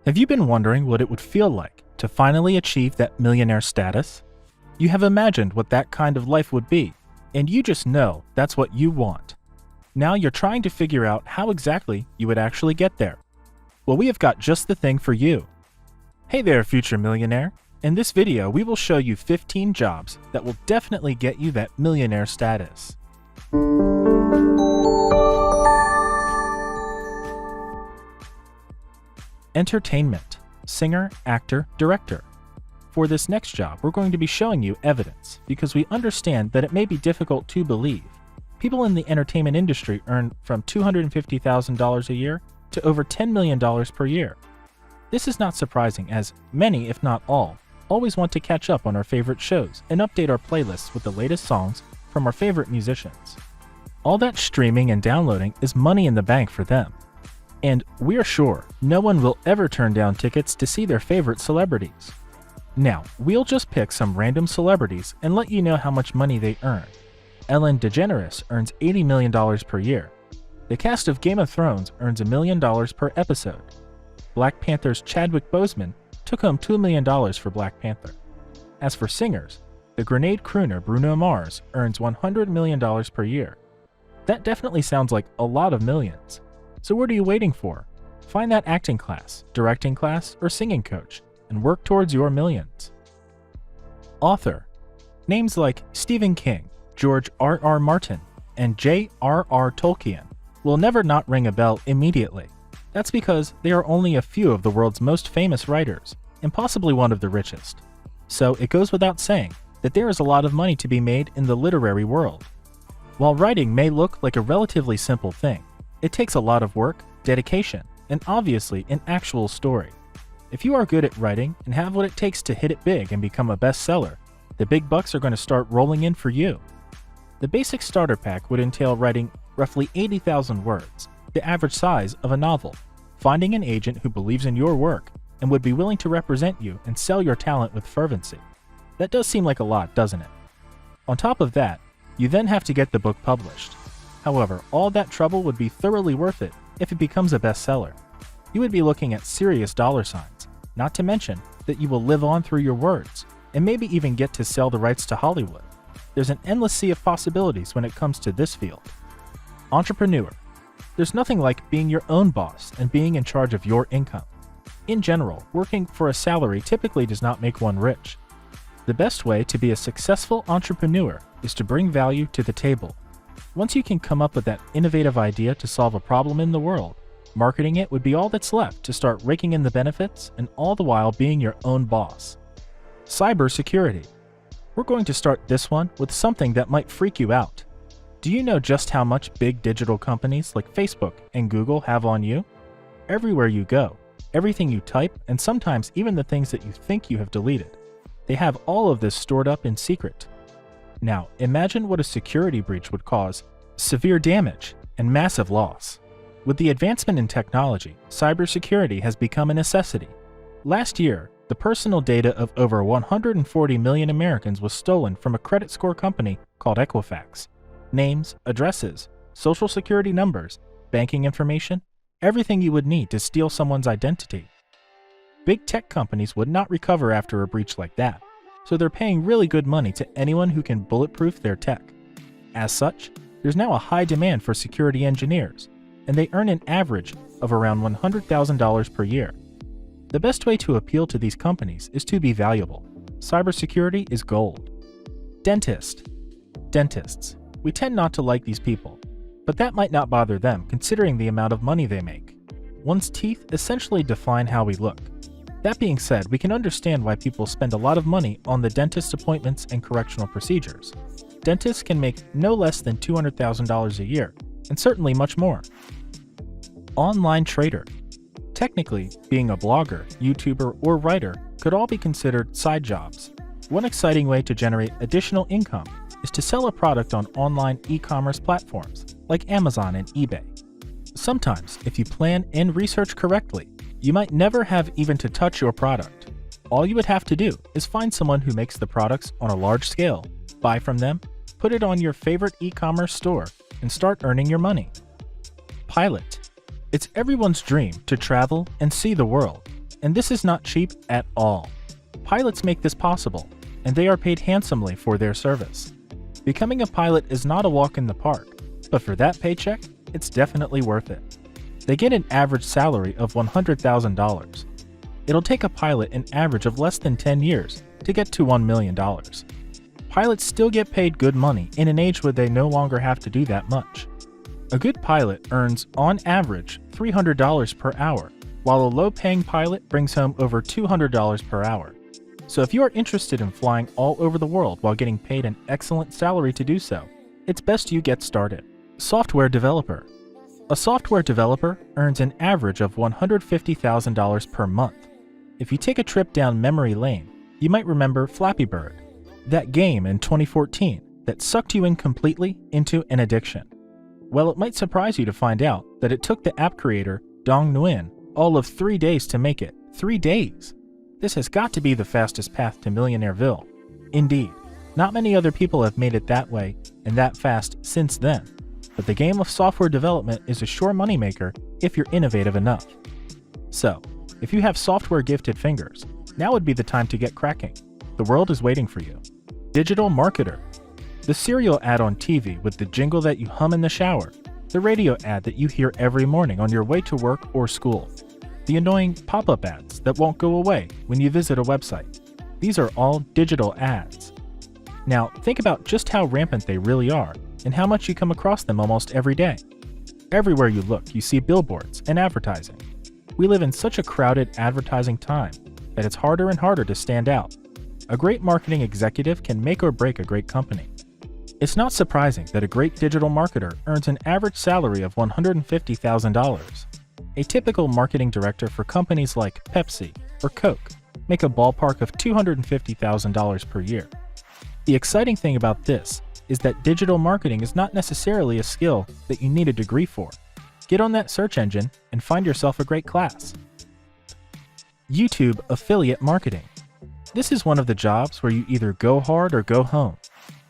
Have you been wondering what it would feel like to finally achieve that millionaire status? You have imagined what that kind of life would be, and you just know that's what you want. Now you're trying to figure out how exactly you would actually get there. Well, we have got just the thing for you. Hey there, future millionaire. In this video, we will show you 15 jobs that will definitely get you that millionaire status. Entertainment, singer, actor, director. For this next job, we're going to be showing you evidence because we understand that it may be difficult to believe. People in the entertainment industry earn from $250,000 a year to over $10 million per year. This is not surprising as many, if not all, always want to catch up on our favorite shows and update our playlists with the latest songs from our favorite musicians. All that streaming and downloading is money in the bank for them. And we're sure no one will ever turn down tickets to see their favorite celebrities. Now, we'll just pick some random celebrities and let you know how much money they earn. Ellen DeGeneres earns $80 million per year. The cast of Game of Thrones earns $1 million per episode. Black Panther's Chadwick Boseman took home $2 million for Black Panther. As for singers, the Grenade crooner Bruno Mars earns $100 million per year. That definitely sounds like a lot of millions. So what are you waiting for? Find that acting class, directing class, or singing coach, and work towards your millions. Author. Names like Stephen King, George R.R. Martin, and J.R.R. Tolkien will never not ring a bell immediately. That's because they are only a few of the world's most famous writers, and possibly one of the richest. So it goes without saying that there is a lot of money to be made in the literary world. While writing may look like a relatively simple thing, it takes a lot of work, dedication, and obviously an actual story. If you are good at writing and have what it takes to hit it big and become a bestseller, the big bucks are going to start rolling in for you. The basic starter pack would entail writing roughly 80,000 words, the average size of a novel, finding an agent who believes in your work and would be willing to represent you and sell your talent with fervency. That does seem like a lot, doesn't it? On top of that, you then have to get the book published. However, all that trouble would be thoroughly worth it if it becomes a bestseller. You would be looking at serious dollar signs, not to mention that you will live on through your words, and maybe even get to sell the rights to Hollywood. There's an endless sea of possibilities when it comes to this field. Entrepreneur. There's nothing like being your own boss and being in charge of your income. In general, working for a salary typically does not make one rich. The best way to be a successful entrepreneur is to bring value to the table. Once you can come up with that innovative idea to solve a problem in the world, marketing it would be all that's left to start raking in the benefits and all the while being your own boss. Cybersecurity. We're going to start this one with something that might freak you out. Do you know just how much big digital companies like Facebook and Google have on you? Everywhere you go, everything you type, and sometimes even the things that you think you have deleted, they have all of this stored up in secret. Now, imagine what a security breach would cause: severe damage and massive loss. With the advancement in technology, cybersecurity has become a necessity. Last year, the personal data of over 140 million Americans was stolen from a credit score company called Equifax. Names, addresses, social security numbers, banking information, everything you would need to steal someone's identity. Big tech companies would not recover after a breach like that, so they're paying really good money to anyone who can bulletproof their tech. As such, there's now a high demand for security engineers, and they earn an average of around $100,000 per year. The best way to appeal to these companies is to be valuable. Cybersecurity is gold. Dentist. Dentists. We tend not to like these people, but that might not bother them considering the amount of money they make. One's teeth essentially define how we look. That being said, we can understand why people spend a lot of money on the dentist appointments and correctional procedures. Dentists can make no less than $200,000 a year, and certainly much more. Online trader. Technically, being a blogger, YouTuber, or writer could all be considered side jobs. One exciting way to generate additional income is to sell a product on online e-commerce platforms like Amazon and eBay. Sometimes, if you plan and research correctly, you might never have even to touch your product. All you would have to do is find someone who makes the products on a large scale, buy from them, put it on your favorite e-commerce store, and start earning your money. Pilot. It's everyone's dream to travel and see the world. And this is not cheap at all. Pilots make this possible, and they are paid handsomely for their service. Becoming a pilot is not a walk in the park, but for that paycheck, it's definitely worth it. They get an average salary of $100,000. It'll take a pilot an average of less than 10 years to get to $1 million. Pilots still get paid good money in an age where they no longer have to do that much. A good pilot earns, on average, $300 per hour, while a low-paying pilot brings home over $200 per hour. So if you are interested in flying all over the world while getting paid an excellent salary to do so, it's best you get started. Software developer. A software developer earns an average of $150,000 per month. If you take a trip down memory lane, you might remember Flappy Bird, that game in 2014 that sucked you in completely into an addiction. Well, it might surprise you to find out that it took the app creator, Dong Nguyen, all of 3 days to make it. 3 days! This has got to be the fastest path to Millionaireville. Indeed, not many other people have made it that way and that fast since then, but the game of software development is a sure moneymaker if you're innovative enough. So, if you have software gifted fingers, now would be the time to get cracking. The world is waiting for you. Digital marketer. The cereal ad on TV with the jingle that you hum in the shower, the radio ad that you hear every morning on your way to work or school, the annoying pop-up ads that won't go away when you visit a website. These are all digital ads. Now, think about just how rampant they really are and how much you come across them almost every day. Everywhere you look, you see billboards and advertising. We live in such a crowded advertising time that it's harder and harder to stand out. A great marketing executive can make or break a great company. It's not surprising that a great digital marketer earns an average salary of $150,000. A typical marketing director for companies like Pepsi or Coke make a ballpark of $250,000 per year. The exciting thing about this is that digital marketing is not necessarily a skill that you need a degree for. Get on that search engine and find yourself a great class. YouTube affiliate marketing. This is one of the jobs where you either go hard or go home.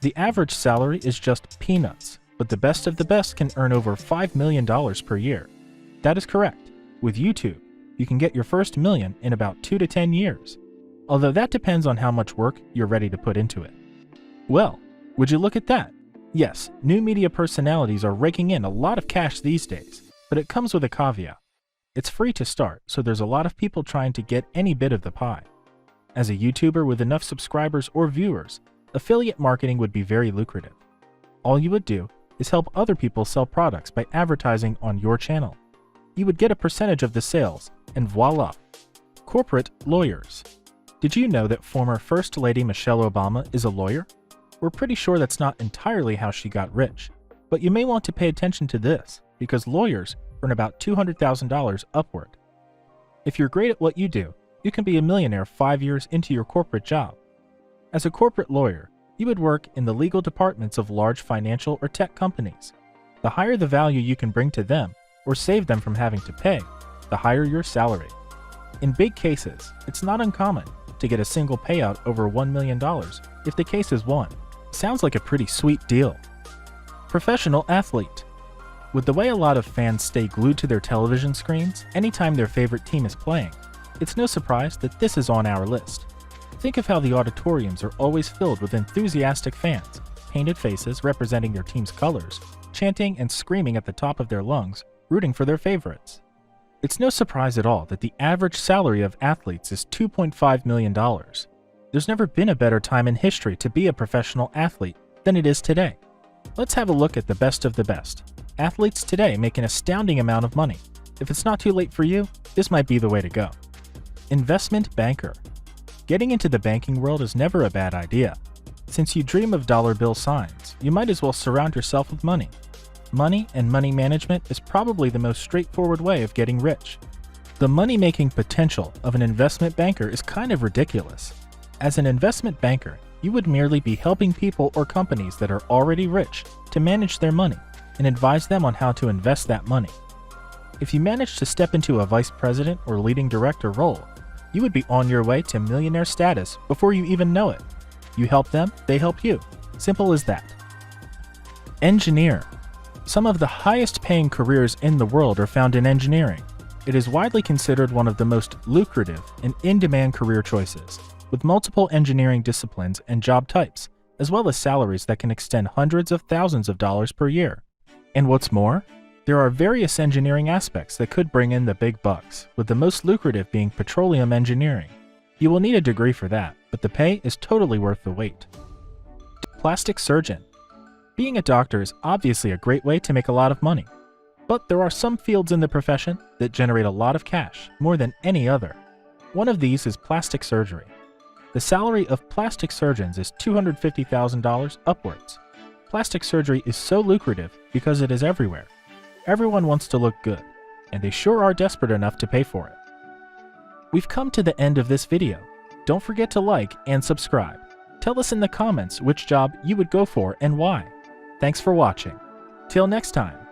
The average salary is just peanuts, but the best of the best can earn over $5 million per year. That is correct. With YouTube, you can get your first million in about 2 to 10 years, although that depends on how much work you're ready to put into it. Well, would you look at that? Yes, new media personalities are raking in a lot of cash these days, but it comes with a caveat. It's free to start, so there's a lot of people trying to get any bit of the pie. As a YouTuber with enough subscribers or viewers, affiliate marketing would be very lucrative. All you would do is help other people sell products by advertising on your channel. You would get a percentage of the sales, and voila! Corporate lawyers. Did you know that former First Lady Michelle Obama is a lawyer? We're pretty sure that's not entirely how she got rich, but you may want to pay attention to this, because lawyers earn about $200,000 upward. If you're great at what you do, you can be a millionaire 5 years into your corporate job. As a corporate lawyer, you would work in the legal departments of large financial or tech companies. The higher the value you can bring to them, or save them from having to pay, the higher your salary. In big cases, it's not uncommon to get a single payout over $1 million if the case is won. Sounds like a pretty sweet deal. Professional athlete. With the way a lot of fans stay glued to their television screens anytime their favorite team is playing, it's no surprise that this is on our list. Think of how the auditoriums are always filled with enthusiastic fans, painted faces representing their team's colors, chanting and screaming at the top of their lungs, rooting for their favorites. It's no surprise at all that the average salary of athletes is $2.5 million. There's never been a better time in history to be a professional athlete than it is today. Let's have a look at the best of the best. Athletes today make an astounding amount of money. If it's not too late for you, this might be the way to go. Investment banker. Getting into the banking world is never a bad idea. Since you dream of dollar bill signs, you might as well surround yourself with money. Money and money management is probably the most straightforward way of getting rich. The money-making potential of an investment banker is kind of ridiculous. As an investment banker, you would merely be helping people or companies that are already rich to manage their money and advise them on how to invest that money. If you manage to step into a vice president or leading director role, you would be on your way to millionaire status before you even know it. You help them, they help you. Simple as that. Engineer. Some of the highest paying careers in the world are found in engineering. It is widely considered one of the most lucrative and in-demand career choices, with multiple engineering disciplines and job types, as well as salaries that can extend hundreds of thousands of dollars per year. And what's more, there are various engineering aspects that could bring in the big bucks, with the most lucrative being petroleum engineering. You will need a degree for that, but the pay is totally worth the wait. Plastic surgeon. Being a doctor is obviously a great way to make a lot of money, but there are some fields in the profession that generate a lot of cash, more than any other. One of these is plastic surgery. The salary of plastic surgeons is $250,000 upwards. Plastic surgery is so lucrative because it is everywhere. Everyone wants to look good, and they sure are desperate enough to pay for it. We've come to the end of this video. Don't forget to like and subscribe. Tell us in the comments which job you would go for and why. Thanks for watching. Till next time.